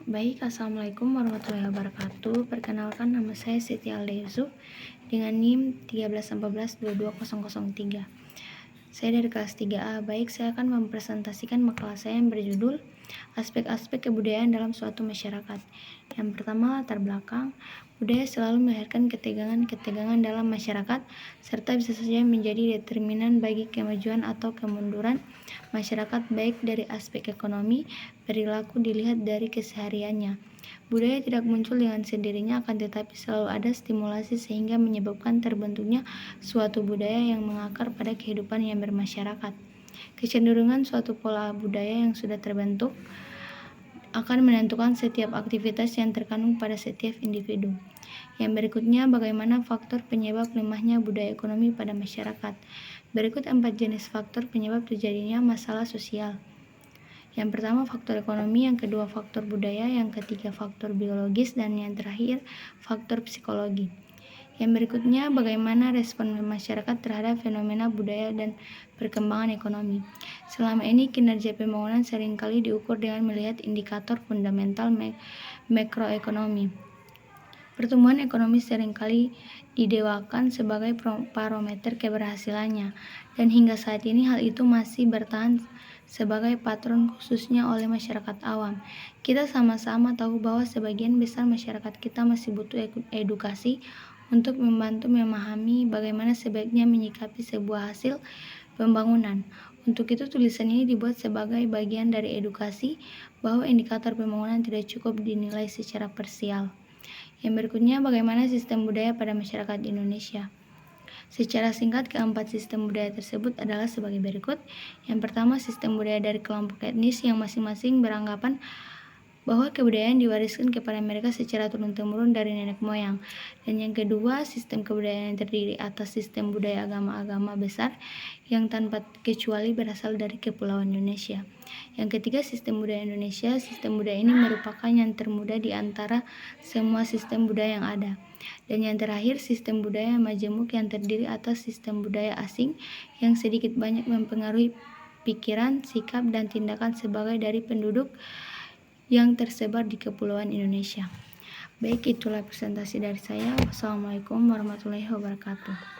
Baik, Assalamualaikum warahmatullahi wabarakatuh. Perkenalkan, nama saya Siti Alda Yusuf dengan NIM 131422003. Saya dari kelas 3A. Baik, saya akan mempresentasikan makalah saya yang berjudul Aspek-aspek kebudayaan dalam suatu masyarakat. Yang pertama, latar belakang. Budaya selalu melahirkan ketegangan-ketegangan dalam masyarakat, serta bisa saja menjadi determinan bagi kemajuan atau kemunduran masyarakat, baik dari aspek ekonomi, perilaku dilihat dari kesehariannya. Budaya tidak muncul dengan sendirinya, akan tetapi selalu ada stimulasi sehingga menyebabkan terbentuknya suatu budaya yang mengakar pada kehidupan yang bermasyarakat. Kecenderungan suatu pola budaya yang sudah terbentuk akan menentukan setiap aktivitas yang terkandung pada setiap individu. Yang berikutnya, bagaimana faktor penyebab lemahnya budaya ekonomi pada masyarakat. Berikut 4 jenis faktor penyebab terjadinya masalah sosial. Yang pertama, faktor ekonomi, yang kedua faktor budaya, yang ketiga faktor biologis, dan yang terakhir faktor psikologi. Yang berikutnya, bagaimana respon masyarakat terhadap fenomena budaya dan perkembangan ekonomi. Selama ini, kinerja pembangunan seringkali diukur dengan melihat indikator fundamental makroekonomi. Pertumbuhan ekonomi seringkali didewakan sebagai parameter keberhasilannya, dan hingga saat ini hal itu masih bertahan sebagai patron khususnya oleh masyarakat awam. Kita sama-sama tahu bahwa sebagian besar masyarakat kita masih butuh edukasi untuk membantu memahami bagaimana sebaiknya menyikapi sebuah hasil pembangunan. Untuk itu, tulisan ini dibuat sebagai bagian dari edukasi bahwa indikator pembangunan tidak cukup dinilai secara parsial. Yang berikutnya, bagaimana sistem budaya pada masyarakat Indonesia. Secara singkat, keempat sistem budaya tersebut adalah sebagai berikut. Yang pertama, sistem budaya dari kelompok etnis yang masing-masing beranggapan bahwa kebudayaan diwariskan kepada mereka secara turun-temurun dari nenek moyang. Dan yang kedua, sistem kebudayaan yang terdiri atas sistem budaya agama-agama besar yang tanpa kecuali berasal dari Kepulauan Indonesia. Yang ketiga, sistem budaya Indonesia. Sistem budaya ini merupakan yang termuda di antara semua sistem budaya yang ada. Dan yang terakhir, sistem budaya majemuk yang terdiri atas sistem budaya asing yang sedikit banyak mempengaruhi pikiran, sikap, dan tindakan sebagai dari penduduk yang tersebar di Kepulauan Indonesia. Baik, itulah presentasi dari saya. Wassalamualaikum warahmatullahi wabarakatuh.